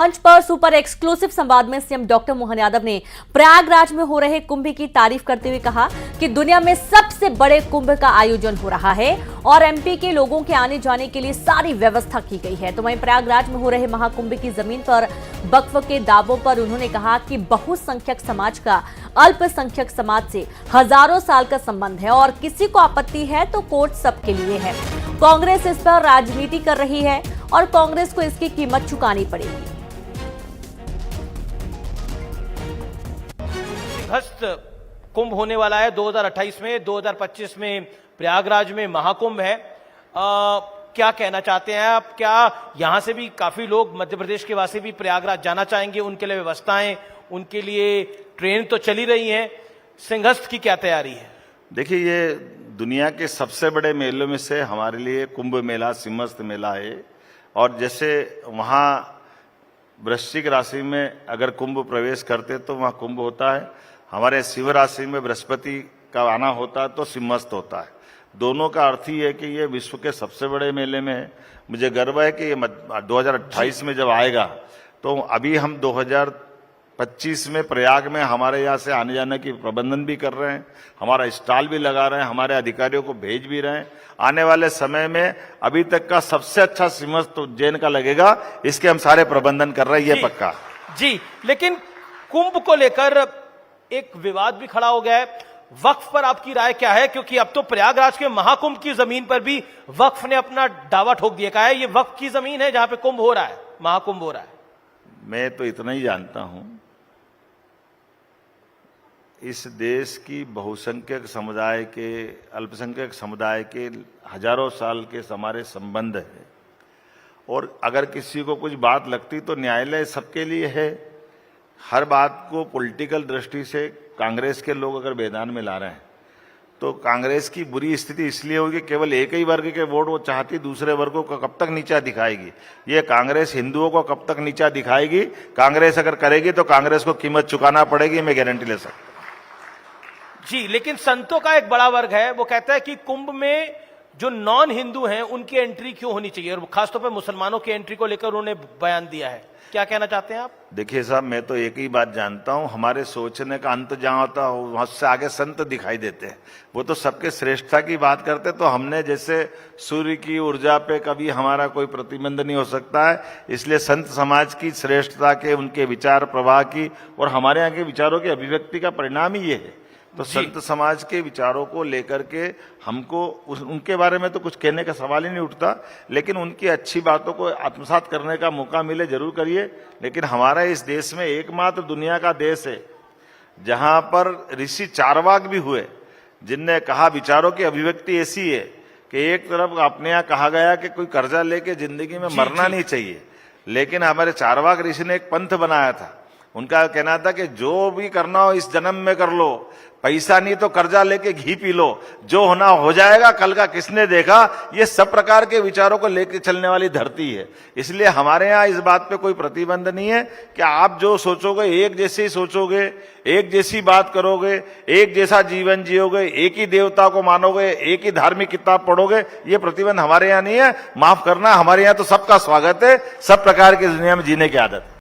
मंच पर super exclusive संवाद में सीएम डॉक्टर मोहन यादव ने प्रयागराज में हो रहे कुंभ की तारीफ करते हुए कहा कि दुनिया में सबसे बड़े कुंभ का आयोजन हो रहा है और एमपी के लोगों के आने जाने के लिए सारी व्यवस्था की गई है। तो वहीं प्रयागराज में हो रहे महाकुंभ की जमीन पर वक्फ के दावों पर उन्होंने कहा कि बहुसंख्यक समाज का अल्पसंख्यक समाज से हजारों साल का संबंध है और किसी को आपत्ति है तो कोर्ट सबके लिए है। कांग्रेस इस पर राजनीति कर रही है और कांग्रेस को इसकी कीमत चुकानी पड़ेगी। सिंहस्थ कुंभ होने वाला है 2028 में। 2025 में प्रयागराज में महाकुंभ है। क्या कहना चाहते हैं आप? क्या यहां से भी काफी लोग मध्य प्रदेश के वासी भी प्रयागराज जाना चाहेंगे? उनके लिए व्यवस्थाएं, उनके लिए ट्रेन तो चली रही हैं। सिंहस्थ की क्या तैयारी है? देखिए, ये दुनिया के सबसे बड़े मेलों में से हमारे लिए कुंभ मेला सिंहस्थ मेला है। और जैसे वहां वृश्चिक राशि में अगर कुंभ प्रवेश करते तो वहां कुंभ होता है, हमारे सिंह राशि में बृहस्पति का आना होता है तो सिंहस्थ होता है। दोनों का अर्थ ही है कि ये विश्व के सबसे बड़े मेले में है। मुझे गर्व है कि ये 2028 में जब आएगा तो अभी हम 2025 में प्रयाग में हमारे यहाँ से आने जाने की प्रबंधन भी कर रहे हैं, हमारा स्टॉल भी लगा रहे हैं, हमारे अधिकारियों को भेज भी रहे हैं। आने वाले समय में अभी तक का सबसे अच्छा सिंहस्थ उज्जैन का लगेगा, इसके हम सारे प्रबंधन कर रहे हैं, ये पक्का जी। लेकिन कुंभ को लेकर एक विवाद भी खड़ा हो गया है। वक्फ पर आपकी राय क्या है? क्योंकि अब तो प्रयागराज के महाकुंभ की जमीन पर भी वक्फ ने अपना दावा ठोक दिया। कहा है ये वक्फ की जमीन है जहां पे कुंभ हो रहा है, महाकुंभ हो रहा है। मैं तो इतना ही जानता हूं, इस देश की बहुसंख्यक समुदाय के, अल्पसंख्यक समुदाय के हजारों साल के हमारे संबंध है और अगर किसी को कुछ बात लगती तो न्यायालय सबके लिए है। हर बात को पॉलिटिकल दृष्टि से कांग्रेस के लोग अगर मैदान में ला रहे हैं तो कांग्रेस की बुरी स्थिति इसलिए होगी, केवल एक ही वर्ग के वोट वो चाहती, दूसरे वर्गों को कब तक नीचा दिखाएगी? ये कांग्रेस हिंदुओं को कब तक नीचा दिखाएगी? कांग्रेस अगर करेगी तो कांग्रेस को कीमत चुकाना पड़ेगी, मैं गारंटी ले सकता हूं। जी, लेकिन संतों का एक बड़ा वर्ग है, वो कहता है कि कुंभ में जो नॉन हिंदू हैं उनकी एंट्री क्यों होनी चाहिए, और खासतौर पर मुसलमानों की एंट्री को लेकर उन्होंने बयान दिया है। क्या कहना चाहते हैं आप? देखिए साहब, मैं तो एक ही बात जानता हूं, हमारे सोचने का अंत जहां होता है वहां से आगे संत दिखाई देते हैं। वो तो सबके श्रेष्ठता की बात करते, तो हमने जैसे सूर्य की ऊर्जा पे कभी हमारा कोई प्रतिबंध नहीं हो सकता है। इसलिए संत समाज की श्रेष्ठता के, उनके विचार प्रवाह की और हमारे यहाँ के विचारों की अभिव्यक्ति का परिणाम ही ये है। तो संत समाज के विचारों को लेकर के हमको उनके बारे में तो कुछ कहने का सवाल ही नहीं उठता, लेकिन उनकी अच्छी बातों को आत्मसात करने का मौका मिले जरूर करिए। लेकिन हमारा इस देश में एकमात्र दुनिया का देश है जहां पर ऋषि चारवाक भी हुए, जिनने कहा विचारों की अभिव्यक्ति ऐसी है कि एक तरफ अपने यहाँ कहा गया कि कोई कर्जा लेके जिंदगी में मरना नहीं चाहिए, लेकिन हमारे चारवाक ऋषि ने एक पंथ बनाया था। उनका कहना था कि जो भी करना हो इस जन्म में कर लो, पैसा नहीं तो कर्जा लेके घी पी लो, जो होना हो जाएगा, कल का किसने देखा। ये सब प्रकार के विचारों को लेकर चलने वाली धरती है। इसलिए हमारे यहाँ इस बात पे कोई प्रतिबंध नहीं है कि आप जो सोचोगे एक जैसे ही सोचोगे, एक जैसी बात करोगे, एक जैसा जीवन जियोगे, एक ही देवता को मानोगे, एक ही धार्मिक किताब पढ़ोगे, ये प्रतिबंध हमारे यहाँ नहीं है। माफ करना, हमारे यहाँ तो सबका स्वागत है, सब प्रकार की दुनिया में जीने की आदत है।